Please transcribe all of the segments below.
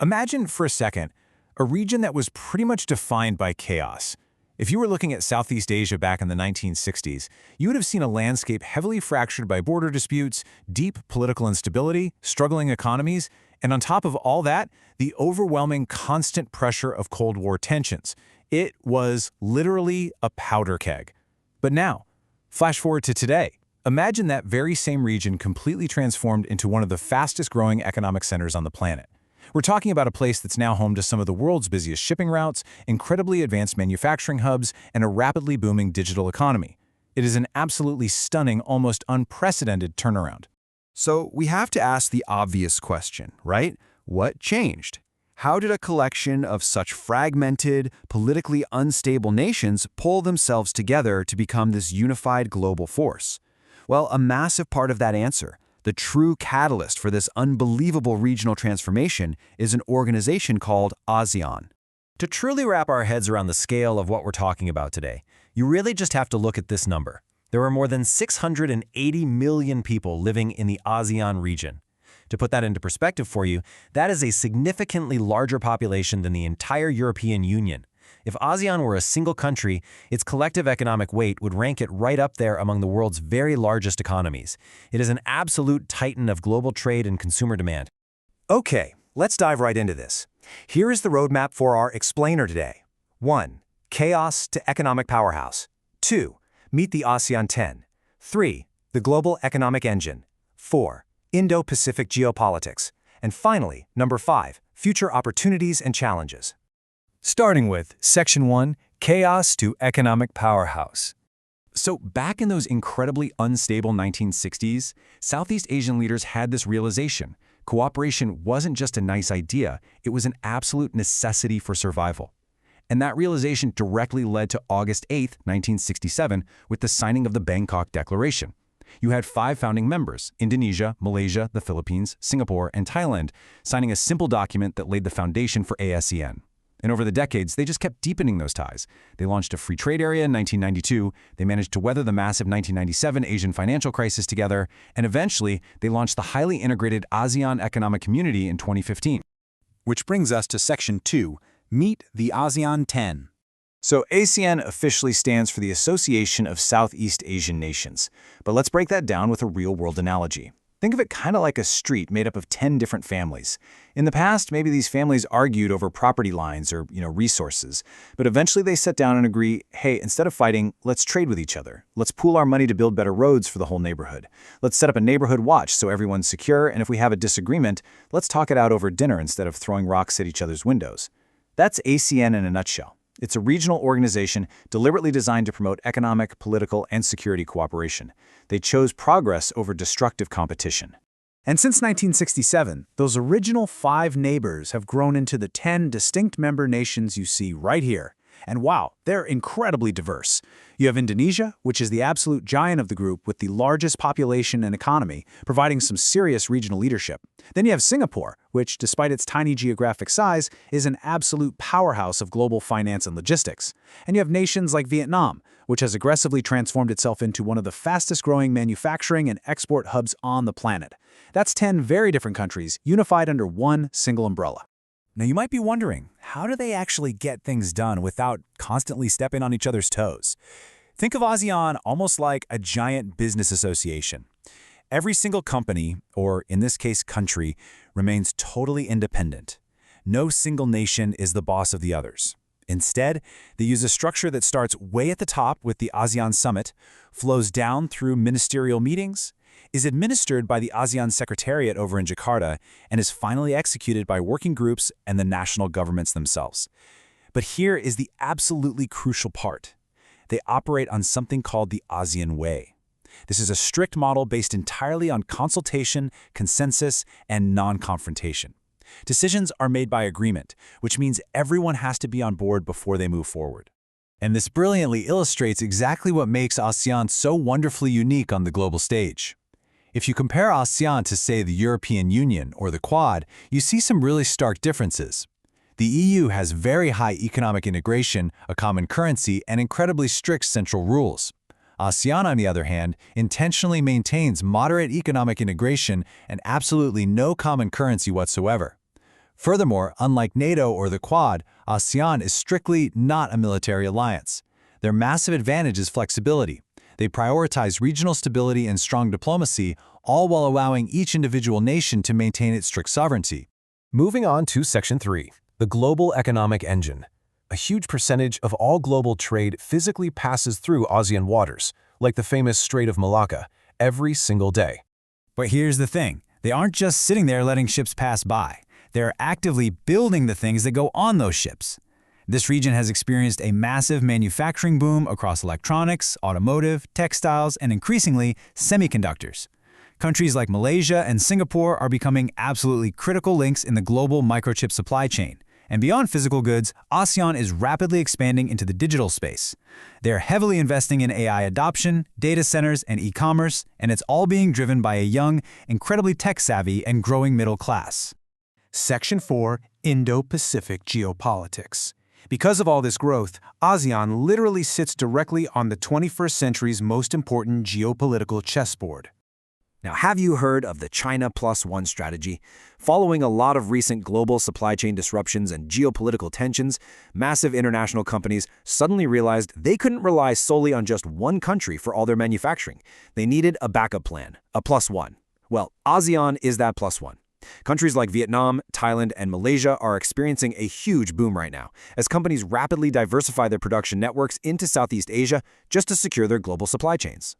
Imagine for a second a region that was pretty much defined by chaos. If you were looking at Southeast Asia back in the 1960s, you would have seen a landscape heavily fractured by border disputes, deep political instability, struggling economies, and on top of all that, the overwhelming constant pressure of Cold War tensions. It was literally a powder keg. But now, flash forward to today. Imagine that very same region completely transformed into one of the fastest-growing economic centers on the planet. We're talking about a place that's now home to some of the world's busiest shipping routes, incredibly advanced manufacturing hubs, and a rapidly booming digital economy. It is an absolutely stunning, almost unprecedented turnaround. So we have to ask the obvious question, right? What changed? How did a collection of such fragmented, politically unstable nations pull themselves together to become this unified global force? Well, a massive part of that answer, the true catalyst for this unbelievable regional transformation, is an organization called ASEAN. To truly wrap our heads around the scale of what we're talking about today, you really just have to look at this number. There are more than 680 million people living in the ASEAN region. To put that into perspective for you, that is a significantly larger population than the entire European Union. If ASEAN were a single country, its collective economic weight would rank it right up there among the world's very largest economies. It is an absolute titan of global trade and consumer demand. Okay, let's dive right into this. Here is the roadmap for our explainer today. 1. Chaos to economic powerhouse. 2. Meet the ASEAN 10. 3. The global economic engine. 4. Indo-Pacific geopolitics. And finally, number 5. Future opportunities and challenges. Starting with Section 1, Chaos to Economic Powerhouse. So back in those incredibly unstable 1960s, Southeast Asian leaders had this realization. Cooperation wasn't just a nice idea, it was an absolute necessity for survival. And that realization directly led to August 8, 1967, with the signing of the Bangkok Declaration. You had 5 founding members, Indonesia, Malaysia, the Philippines, Singapore, and Thailand, signing a simple document that laid the foundation for ASEAN. And over the decades, they just kept deepening those ties. They launched a free trade area in 1992, they managed to weather the massive 1997 Asian financial crisis together, and eventually, they launched the highly integrated ASEAN Economic Community in 2015. Which brings us to Section 2, Meet the ASEAN 10. So ASEAN officially stands for the Association of Southeast Asian Nations. But let's break that down with a real-world analogy. Think of it kind of like a street made up of 10 different families. In the past, maybe these families argued over property lines or, resources. But eventually they sat down and agree, hey, instead of fighting, let's trade with each other. Let's pool our money to build better roads for the whole neighborhood. Let's set up a neighborhood watch so everyone's secure, and if we have a disagreement, let's talk it out over dinner instead of throwing rocks at each other's windows. That's ASEAN in a nutshell. It's a regional organization deliberately designed to promote economic, political, and security cooperation. They chose progress over destructive competition. And since 1967, those original 5 neighbors have grown into the 10 distinct member nations you see right here. And wow, they're incredibly diverse. You have Indonesia, which is the absolute giant of the group with the largest population and economy, providing some serious regional leadership. Then you have Singapore, which, despite its tiny geographic size, is an absolute powerhouse of global finance and logistics. And you have nations like Vietnam, which has aggressively transformed itself into one of the fastest-growing manufacturing and export hubs on the planet. That's 10 very different countries unified under one single umbrella. Now you might be wondering, how do they actually get things done without constantly stepping on each other's toes? Think of ASEAN almost like a giant business association. Every single company, or in this case country, remains totally independent. No single nation is the boss of the others. Instead, they use a structure that starts way at the top with the ASEAN Summit, flows down through ministerial meetings, is administered by the ASEAN Secretariat over in Jakarta, and is finally executed by working groups and the national governments themselves. But here is the absolutely crucial part. They operate on something called the ASEAN Way. This is a strict model based entirely on consultation, consensus, and non-confrontation. Decisions are made by agreement, which means everyone has to be on board before they move forward. And this brilliantly illustrates exactly what makes ASEAN so wonderfully unique on the global stage. If you compare ASEAN to, say, the European Union or the Quad, you see some really stark differences. The EU has very high economic integration, a common currency, and incredibly strict central rules. ASEAN, on the other hand, intentionally maintains moderate economic integration and absolutely no common currency whatsoever. Furthermore, unlike NATO or the Quad, ASEAN is strictly not a military alliance. Their massive advantage is flexibility. They prioritize regional stability and strong diplomacy, all while allowing each individual nation to maintain its strict sovereignty. Moving on to Section 3, the global economic engine. A huge percentage of all global trade physically passes through ASEAN waters, like the famous Strait of Malacca, every single day. But here's the thing. They aren't just sitting there letting ships pass by. They're actively building the things that go on those ships. This region has experienced a massive manufacturing boom across electronics, automotive, textiles, and increasingly, semiconductors. Countries like Malaysia and Singapore are becoming absolutely critical links in the global microchip supply chain. And beyond physical goods, ASEAN is rapidly expanding into the digital space. They're heavily investing in AI adoption, data centers, and e-commerce, and it's all being driven by a young, incredibly tech-savvy, and growing middle class. Section 4, Indo-Pacific Geopolitics. Because of all this growth, ASEAN literally sits directly on the 21st century's most important geopolitical chessboard. Now, have you heard of the China Plus One strategy? Following a lot of recent global supply chain disruptions and geopolitical tensions, massive international companies suddenly realized they couldn't rely solely on just one country for all their manufacturing. They needed a backup plan, a plus one. Well, ASEAN is that plus one. Countries like Vietnam, Thailand, and Malaysia are experiencing a huge boom right now, as companies rapidly diversify their production networks into Southeast Asia just to secure their global supply chains.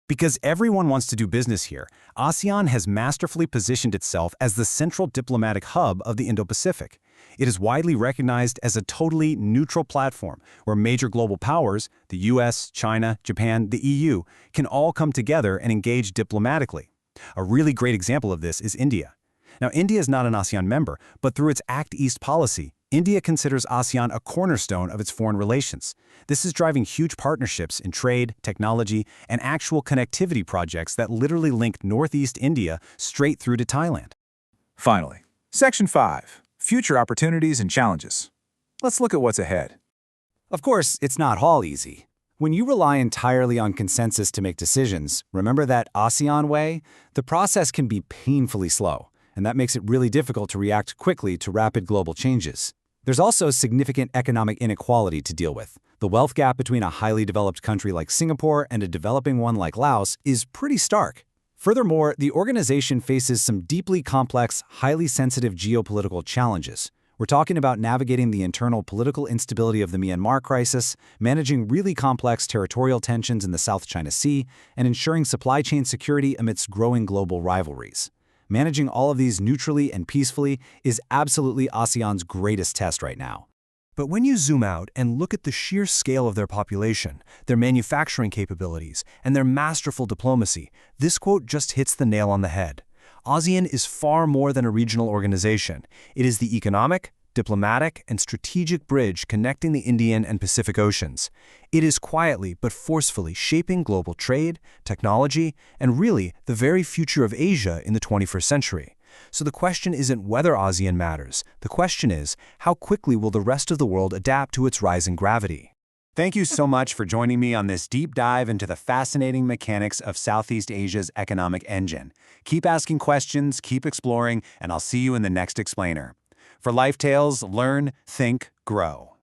Because everyone wants to do business here, ASEAN has masterfully positioned itself as the central diplomatic hub of the Indo-Pacific. It is widely recognized as a totally neutral platform where major global powers, the US, China, Japan, the EU, can all come together and engage diplomatically. A really great example of this is India. Now, India is not an ASEAN member, but through its Act East policy, India considers ASEAN a cornerstone of its foreign relations. This is driving huge partnerships in trade, technology, and actual connectivity projects that literally link Northeast India straight through to Thailand. Finally, Section 5, Future Opportunities and Challenges. Let's look at what's ahead. Of course, it's not all easy. When you rely entirely on consensus to make decisions, remember that ASEAN way? The process can be painfully slow, and that makes it really difficult to react quickly to rapid global changes. There's also significant economic inequality to deal with. The wealth gap between a highly developed country like Singapore and a developing one like Laos is pretty stark. Furthermore, the organization faces some deeply complex, highly sensitive geopolitical challenges. We're talking about navigating the internal political instability of the Myanmar crisis, managing really complex territorial tensions in the South China Sea, and ensuring supply chain security amidst growing global rivalries. Managing all of these neutrally and peacefully is absolutely ASEAN's greatest test right now. But when you zoom out and look at the sheer scale of their population, their manufacturing capabilities, and their masterful diplomacy, this quote just hits the nail on the head. ASEAN is far more than a regional organization. It is the economic, diplomatic, and strategic bridge connecting the Indian and Pacific Oceans. It is quietly but forcefully shaping global trade, technology, and really the very future of Asia in the 21st century. So the question isn't whether ASEAN matters. The question is, how quickly will the rest of the world adapt to its rising gravity? Thank you so much for joining me on this deep dive into the fascinating mechanics of Southeast Asia's economic engine. Keep asking questions, keep exploring, and I'll see you in the next explainer. For Life Tales, learn, think, grow.